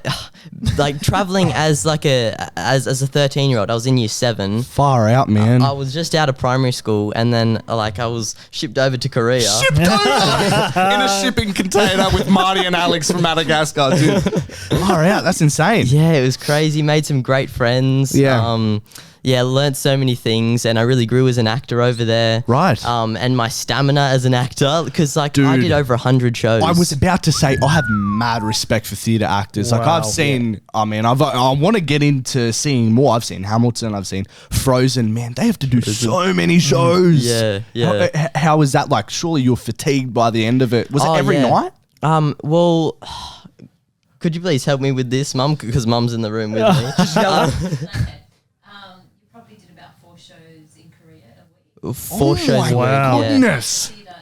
like traveling as like a 13-year-old. I was in year 7. Far out, man. I was just out of primary school, and then like I was shipped over to Korea. Shipped over in a shipping container with Marty and Alex from Madagascar, dude. Far out. That's insane. Yeah, it was crazy. Made some great friends. Yeah. Yeah, learned so many things, and I really grew as an actor over there. Right. And my stamina as an actor, because like I Dude, did over 100 shows. I was about to say I have mad respect for theatre actors. Like Wow. I've seen, I want to get into seeing more. I've seen Hamilton. I've seen Frozen. Man, they have to do so many shows. Yeah. How was that like? Surely you were fatigued by the end of it. Was it every night? Well, could you please help me with this, Mum? Because Mum's in the room with me. Okay. You probably did about 4 shows in Korea a week. 4 shows a week. wow. Yeah. Goodness. Theatre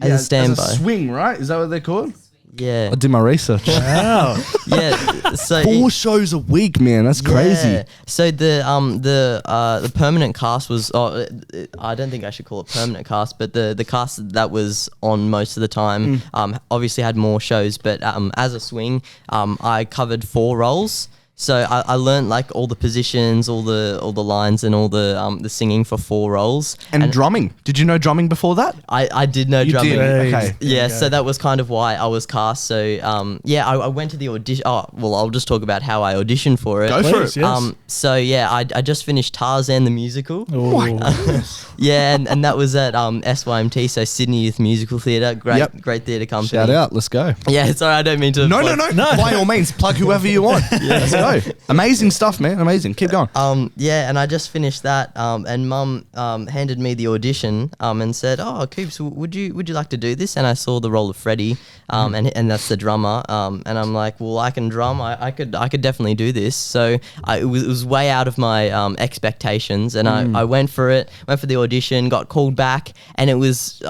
As a standby. As a swing, right? Is that what they're called? Yeah. I did my research. Wow. Yeah. So 4 shows a week, man. That's crazy. Yeah. So the permanent cast was I don't think I should call it permanent cast, but the cast that was on most of the time obviously had more shows, but as a swing I covered 4 roles. So I learned like all the positions, all the lines, and all the singing for 4 roles. And drumming. Did you know drumming before that? I did know You drumming. did. Okay. Yeah, so that was kind of why I was cast. So I went to the audition. Oh, well, I'll just talk about how I auditioned for it. Go for Please, it. yes. So yeah, I just finished Tarzan the musical. Ooh. Yeah, and that was at SYMT, so Sydney Youth Musical Theatre. Great theatre company. Shout out. Let's go. Yeah, sorry, I don't mean to. No. By all means, plug whoever you want. Let's go. Amazing stuff, man. Amazing. Keep going. Yeah, and I just finished that. And Mum handed me the audition. And said, "Oh, Coops, would you like to do this?" And I saw the role of Freddie. And that's the drummer. And I'm like, well, I can drum. I could definitely do this. So it was way out of my expectations, and I went for it. Went for the audition. Got called back, and it was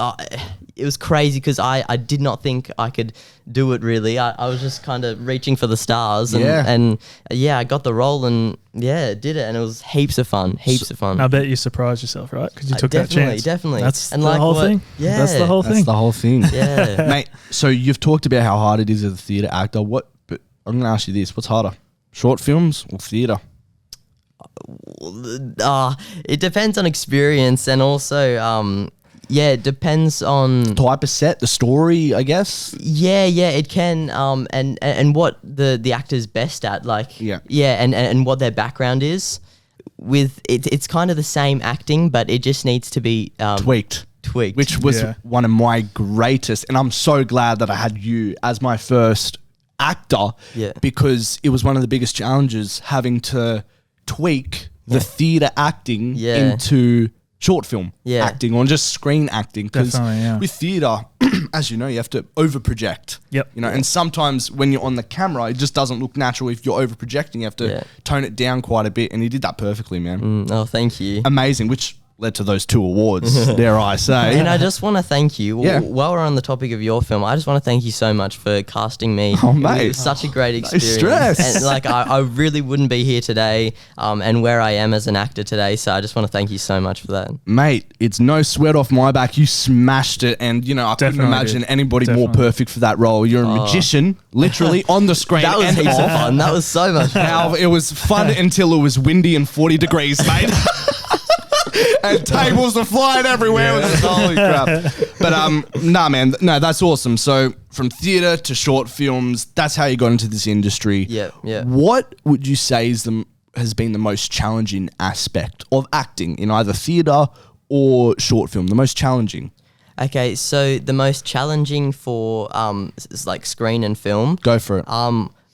crazy because I did not think I could do it really. I was just kind of reaching for the stars, and I got the role, and did it, and it was heaps of fun. I bet you surprised yourself, right? Because you took that chance. Definitely. That's And the like whole what- thing. yeah. That's the whole That's thing. the whole thing. Yeah. Mate, so you've talked about how hard it is as a theatre actor. But I'm going to ask you this. What's harder? Short films or theatre? It depends on experience, and also it depends on Type of set, the story, I guess. Yeah, it can and what the actor's best at, like and what their background is. With it's kind of the same acting, but it just needs to be Tweaked. Which was Yeah. one of my greatest, and I'm so glad that I had you as my first actor, because it was one of the biggest challenges having to tweak the theatre acting into short film acting or just screen acting, because with theatre, as you know, you have to over project. And sometimes when you're on the camera, it just doesn't look natural. If you're over projecting, you have to tone it down quite a bit, and you did that perfectly, man. Oh, thank you. Amazing, which led to those 2 awards, dare I say. And I just want to thank you. While we're on the topic of your film, I just want to thank you so much for casting me. Oh, mate. It was such a great experience. stress. And like I really wouldn't be here today and where I am as an actor today. So I just want to thank you so much for that. Mate, it's no sweat off my back. You smashed it, and I couldn't imagine anybody more perfect for that role. You're a magician, literally on the screen. That was and heaps of off. fun. That was so much fun. It was fun until it was windy and 40 degrees, mate. and tables are flying everywhere. It was just, holy crap. But nah, man, no, that's awesome. So from theatre to short films, that's how you got into this industry. Yeah. What would you say has been the most challenging aspect of acting in either theatre or short film? The most challenging. Okay, so the most challenging for is like screen and film. Go for it.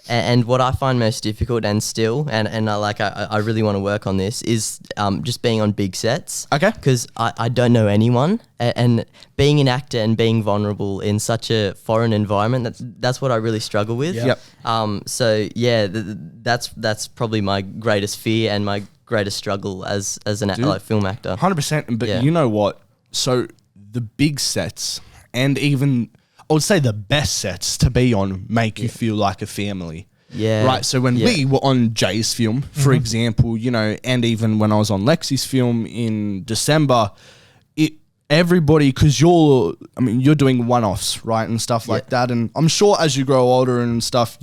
And what I find most difficult and still, and I really want to work on this, is just being on big sets. Okay. Because I don't know anyone, and being an actor and being vulnerable in such a foreign environment, that's what I really struggle with. Yep. So yeah, that's probably my greatest fear and my greatest struggle as an film actor. 100%. But Yeah. you know what? So the big sets and even I would say the best sets to be on make you feel like a family. Yeah. Right. So when we were on Jay's film, for example, you know, and even when I was on Lexi's film in December, everybody, because you're doing one-offs, right, and stuff like that. And I'm sure as you grow older and stuff,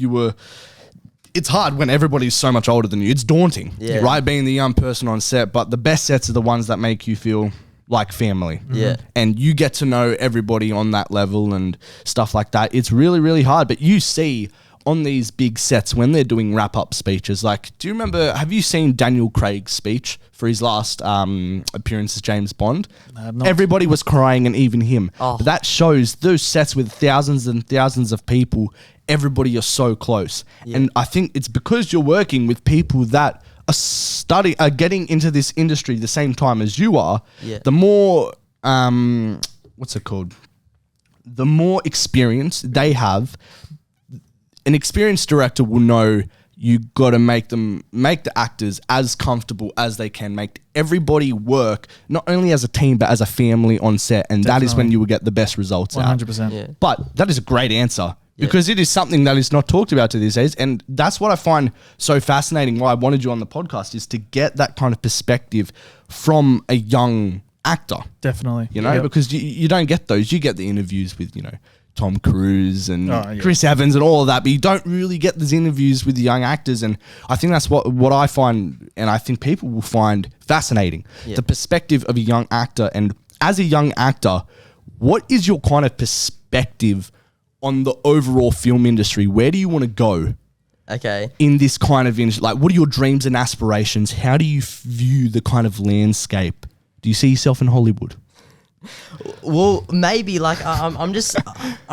it's hard when everybody's so much older than you. It's daunting, right, being the young person on set. But the best sets are the ones that make you feel like family. Yeah. And you get to know everybody on that level and stuff like that. It's really, really hard. But you see on these big sets when they're doing wrap-up speeches, like, do you remember, have you seen Daniel Craig's speech for his last appearance as James Bond? Everybody was crying and even him. Oh. But that shows those sets with thousands and thousands of people, everybody is so close. Yeah. And I think it's because you're working with people that are getting into this industry the same time as you are, the more what's it called? The more experience they have, an experienced director will know you got to make the actors as comfortable as they can, make everybody work not only as a team but as a family on set, and that is when you will get the best results 100%. out. Yeah. But that is a great answer. Because it is something that is not talked about to these days. And that's what I find so fascinating, why I wanted you on the podcast, is to get that kind of perspective from a young actor. Definitely. You know, because you don't get those. You get the interviews with, you know, Tom Cruise and Chris Evans and all of that, but you don't really get these interviews with the young actors. And I think that's what I find, and I think people will find fascinating, the perspective of a young actor. And as a young actor, what is your kind of perspective on the overall film industry? Where do you want to go? Okay. In this kind of industry, like, what are your dreams and aspirations? How do you view the kind of landscape? Do you see yourself in Hollywood? Well, maybe. Like, I'm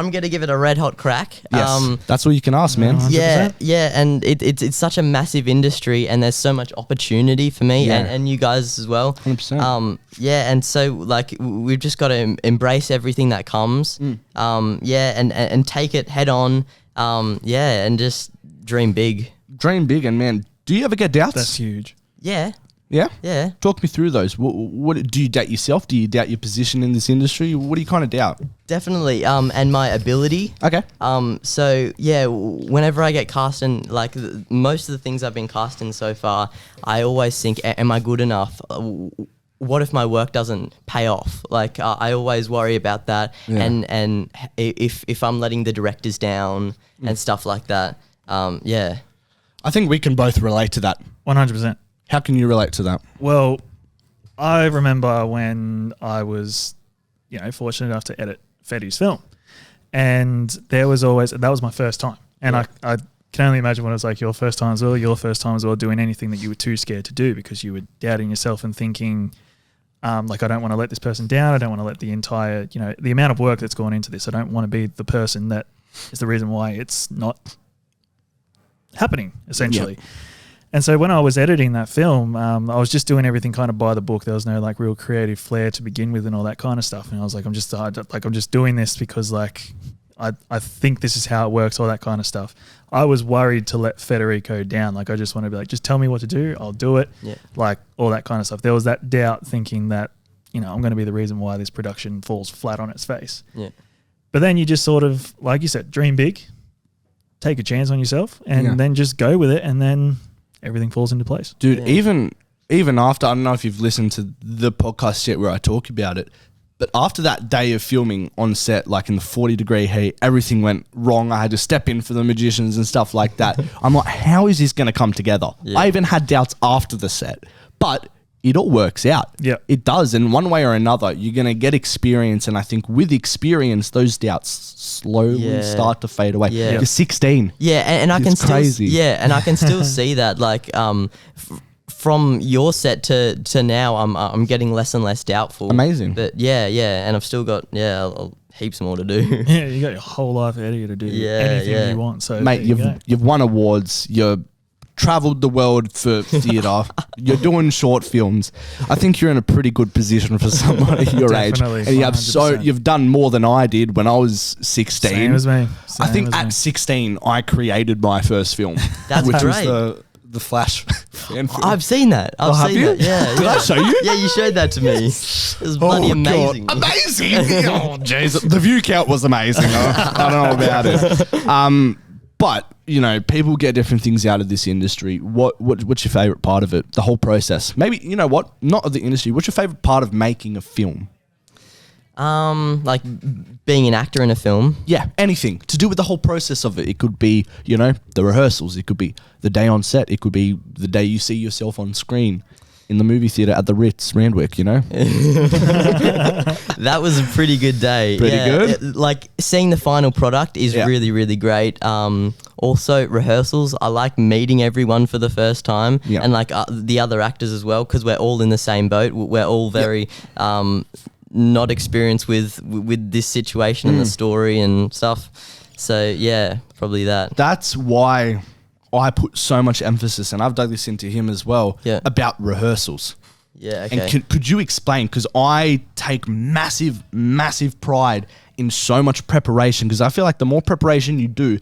gonna give it a red hot crack. Yes, that's all you can ask, man. 100%. Yeah, and it's such a massive industry, and there's so much opportunity for me and you guys as well. 100%. Yeah, and so like we've just got to embrace everything that comes. And take it head on. And just dream big. Dream big, and man, do you ever get doubts? That's huge. Yeah. Yeah? Yeah. Talk me through those. What do you doubt yourself? Do you doubt your position in this industry? What do you kind of doubt? Definitely. And my ability. Okay. So yeah, whenever I get cast in, like most of the things I've been cast in so far, I always think, am I good enough? What if my work doesn't pay off? Like I always worry about that, and if I'm letting the directors down and stuff like that. I think we can both relate to that. 100%. How can you relate to that? Well, I remember when I was, fortunate enough to edit Fetty's film, and that was my first time, and I can only imagine what it was like your first time as well, doing anything that you were too scared to do because you were doubting yourself and thinking, like, I don't want to let this person down. I don't want to let the entire, the amount of work that's gone into this. I don't want to be the person that is the reason why it's not happening, essentially. Yep. And so when I was editing that film, I was just doing everything kind of by the book. There was no like real creative flair to begin with and all that kind of stuff. And I was like, I'm just doing this because like I think this is how it works, all that kind of stuff. I was worried to let Federico down. Like I just want to be like, just tell me what to do, I'll do it. Yeah. Like all that kind of stuff. There was that doubt thinking that, I'm going to be the reason why this production falls flat on its face. Yeah. But then you just sort of, like you said, dream big, take a chance on yourself, and then just go with it, and then everything falls into place. Dude, even after, I don't know if you've listened to the podcast yet where I talk about it, but after that day of filming on set, like in the 40-degree heat, everything went wrong. I had to step in for the magicians and stuff like that. I'm like, how is this going to come together? Yeah. I even had doubts after the set. But it all works out. Yeah. It does. And one way or another, you're going to get experience. And I think with experience, those doubts slowly start to fade away. Yeah. You're 16. Yeah, and I can It's still crazy. and I can still see that like from your set to now I'm getting less and less doubtful. Amazing. But and I've still got heaps more to do. Yeah, you got your whole life ahead of you to do anything you want. So Mate, there you go. you've won awards. You've traveled the world for theatre. You're doing short films. I think you're in a pretty good position for somebody your age. Definitely, And you have 100%. you've done more than I did when I was 16. Same as me. I think Same as at me. 16 I created my first film. That's which great. was the Flash fan film. I've seen that. I've have seen you? that. Yeah. Did I show you? Yeah, you showed that to me. It was bloody amazing. God. Amazing. Oh, jeez. The view count was amazing. I don't know about it. But, you know, people get different things out of this industry. What's your favorite part of it? The whole process. Maybe, you know what? Not of the industry. What's your favorite part of making a film? Like being an actor in a film. Yeah, anything to do with the whole process of it. It could be, you know, the rehearsals. It could be the day on set. It could be the day you see yourself on screen in the movie theater at the Ritz, Randwick, you know? That was a pretty good day. Pretty good? Like seeing the final product is really, really great. Also rehearsals. I like meeting everyone for the first time and like the other actors as well, because we're all in the same boat. We're all very not experienced with this situation and the story and stuff. So yeah, probably that. That's why I put so much emphasis, and I've dug this into him as well, about rehearsals. Yeah, okay. And could you explain, because I take massive, massive pride in so much preparation, because I feel like the more preparation you do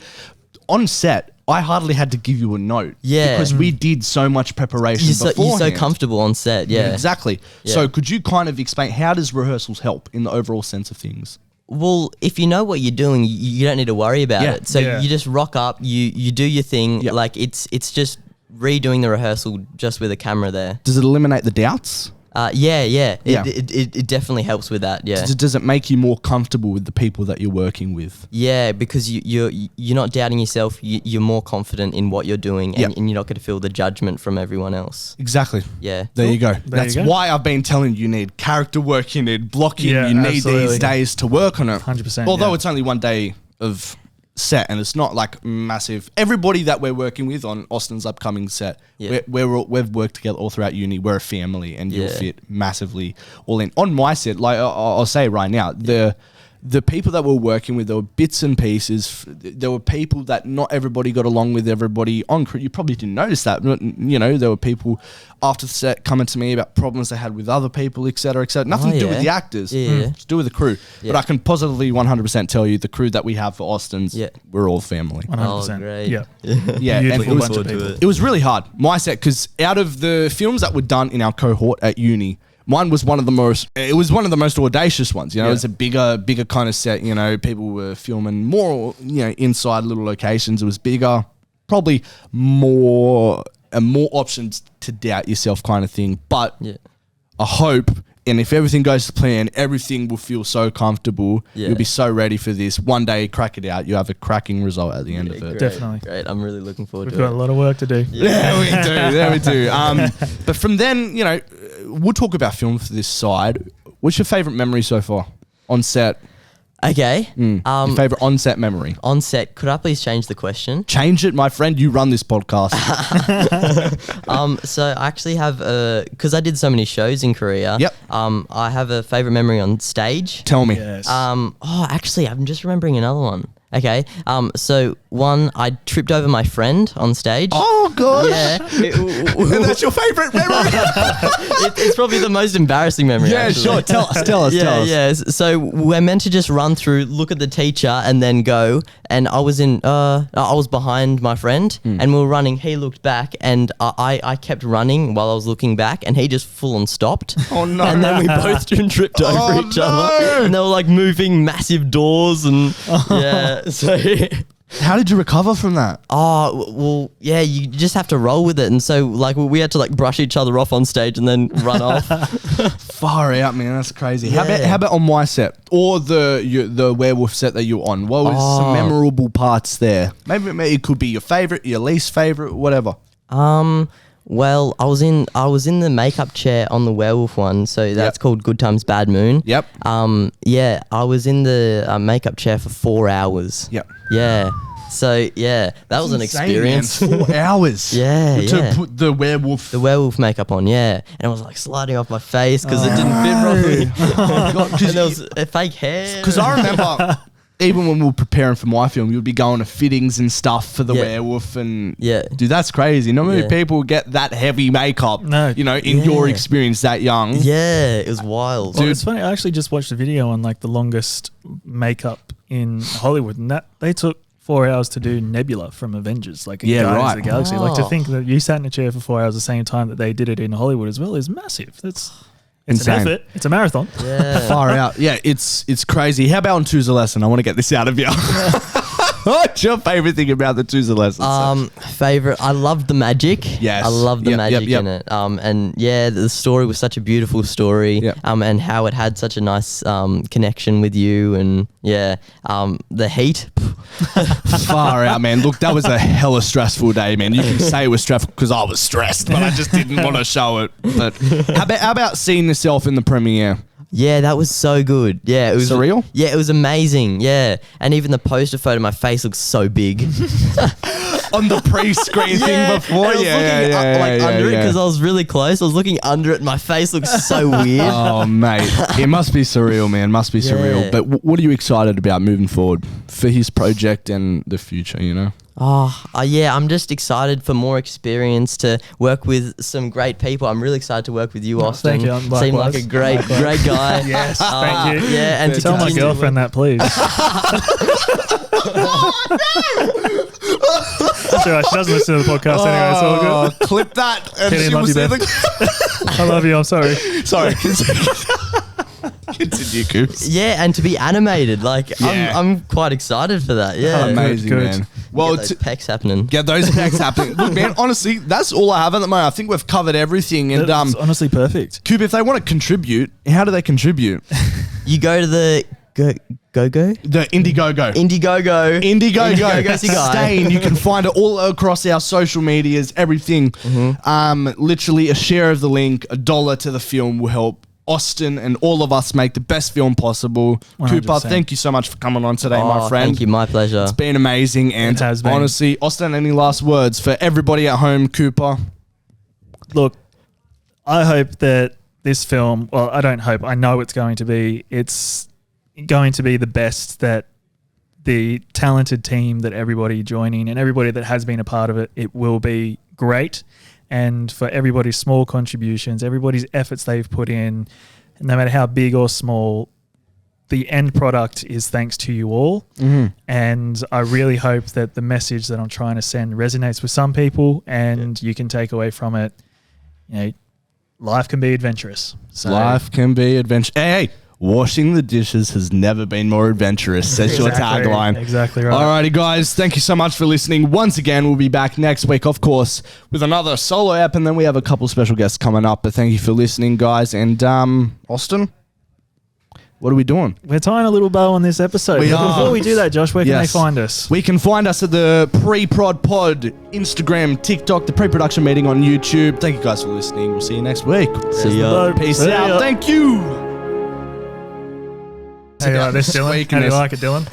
on set, I hardly had to give you a note. Yeah. Because we did so much preparation You're beforehand. so comfortable on set, yeah. Exactly. Yeah. So could you kind of explain, how does rehearsals help in the overall sense of things? Well, if you know what you're doing, you don't need to worry about Yeah. it. So you just rock up, you do your thing. Yeah. Like it's just redoing the rehearsal just with a camera there. Does it eliminate the doubts? Yeah. Yeah. It definitely helps with that. Yeah. Does it make you more comfortable with the people that you're working with? Yeah, because you're not doubting yourself. You're more confident in what you're doing, and, and you're not going to feel the judgment from everyone else. Exactly. Yeah. There you go. There That's you go. why I've been telling you need character work, you need blocking, Yeah, you need absolutely. these days to work on it. 100%, Although yeah. it's only one day of set and it's not like massive. Everybody that we're working with on Austin's upcoming set, we've worked together all throughout uni. We're a family and you'll fit massively all in. On my set, like I'll say right now, the people that we're working with, there were bits and pieces. There were people that not everybody got along with everybody on crew. You probably didn't notice that. But, you know, there were people after the set coming to me about problems they had with other people, et cetera, et cetera. Nothing to do with the actors. It's to do with the crew. Yeah. But I can positively 100% tell you the crew that we have for Austin's, we're all family. 100%. Oh, great. Yeah. Yeah, and Beautiful it was, bunch of people. it was really hard. My set, because out of the films that were done in our cohort at uni, mine was one of the most audacious ones. You know, it was a bigger kind of set. You know, people were filming more, you know, inside little locations. It was bigger, probably more options to doubt yourself kind of thing. But I hope, and if everything goes to plan, everything will feel so comfortable. You'll be so ready for this. One day, crack it out. You have a cracking result at the end of it. Great, Definitely. Great. I'm really looking forward We've to got a it. lot of work to do. Yeah, we do. But from then, you know, we'll talk about film for this side. What's your favorite memory so far on set? Okay. Your favorite on set memory? On set, could I please change the question? Change it, my friend. You run this podcast. So I actually have because I did so many shows in Korea. Yep. I have a favorite memory on stage. Tell me. Yes. Actually, I'm just remembering another one. Okay. So one, I tripped over my friend on stage. Oh, gosh. Yeah. And that's your favorite memory? It's probably the most embarrassing memory. Yeah, actually. sure. Tell us. Yeah. So we're meant to just run through, look at the teacher, and then go. And I was I was behind my friend, and we were running. He looked back, and I kept running while I was looking back, and he just full on stopped. Oh, no. And then we both tripped over each other, and they were like moving massive doors, and yeah. So. How did you recover from that? Oh, well, yeah, you just have to roll with it. And so, like, we had to, like, brush each other off on stage and then run off. Far out, man. That's crazy. Yeah. How about on my set or the werewolf set that you're on? What was some memorable parts there? Maybe it could be your favorite, your least favorite, whatever. Well, I was in the makeup chair on the werewolf one, so that's called Good Times Bad Moon. Yep. Yeah, I was in the makeup chair for 4 hours. Yep. Yeah. So that was an Insane, man. experience. 4 hours. Yeah, To put the werewolf. the werewolf makeup on, and it was like sliding off my face because it didn't fit properly. Oh, God, And there was a fake hair. because I remember even when we were preparing for my film, you would be going to fittings and stuff for the werewolf, and dude, that's crazy. Not many people get that heavy makeup. No. You know, in your experience, that young. Yeah, it was wild. Well, it's funny. I actually just watched a video on like the longest makeup in Hollywood, and that they took 4 hours to do Nebula from Avengers, like in Guardians of the Galaxy. Like to think that you sat in a chair for 4 hours the same time that they did it in Hollywood as well is massive. It's insane. an effort. It's a marathon. Yeah. Far out. Yeah, it's crazy. How about on Choose a Lesson? I want to get this out of you. What's your favorite thing about the Choose a Lesson? Favorite. I loved the magic. Yes. I loved the Yep, magic yep. in it. And the story was such a beautiful story. Yep. And how it had such a nice connection with you, and the heat. Far out, man. Look, that was a hella stressful day, man. You can say it was stressful because I was stressed, but I just didn't want to show it. But how about seeing yourself in the premiere? Yeah, that was so good. Yeah, it was surreal. Yeah, it was amazing. Yeah, and even the poster photo, my face looks so big. On the pre-screen thing before, under it because I was really close. I was looking under it, and my face looks so weird. Oh, mate, it must be surreal, man. Must be surreal. But what are you excited about moving forward for his project and the future? You know. I'm just excited for more experience to work with some great people. I'm really excited to work with you, Austin. Thank you. Seem like a great guy. Yes, thank you. Yeah, and to Tell my continue girlfriend that, please. That's all right. She doesn't listen to the podcast anyway. It's all good. Clip that. And Kenny, she love will you, see Beth. I love you. I'm sorry. Sorry. Continue, Coops. Yeah, and to be animated, Yeah. I'm quite excited for that. Yeah, Amazing, good. man. Well, get those pecs happening. get those packs happening. Look, man, honestly, that's all I have at the moment. I think we've covered everything. And It's honestly perfect. Coop, if they want to contribute, how do they contribute? You go to the go The Indiegogo. Indiegogo. Indiegogo. Guy. Stain. You can find it all across our social medias, everything. Literally a share of the link, $1 to the film will help Austin and all of us make the best film possible. 100%. Cooper, thank you so much for coming on today, my friend. Thank you, my pleasure. It's been amazing. And It has been. honestly, Austin, any last words for everybody at home, Cooper? Look, I hope that this film, well, I don't hope, I know it's going to be the best that the talented team that everybody joining and everybody that has been a part of it, it will be great. And for everybody's small contributions, everybody's efforts they've put in, no matter how big or small, the end product is thanks to you all. And I really hope that the message that I'm trying to send resonates with some people, and you can take away from it, life can be adventurous. So Life can be adventure. Hey, washing the dishes has never been more adventurous, says your tagline. Exactly right. Alrighty, guys. Thank you so much for listening. Once again, we'll be back next week, of course, with another solo app, and then we have a couple special guests coming up. But thank you for listening, guys. And Austin, what are we doing? We're tying a little bow on this episode. We But are. Before we do that, Josh, where can Yes. they find us? We can find us at the Pre-Prod Pod, Instagram, TikTok, the pre-production meeting on YouTube. Thank you guys for listening. We'll see you next week. See ya. Peace See out. ya. Thank you. How do you like this, Just Dylan? squeaking How do you this. like it, Dylan?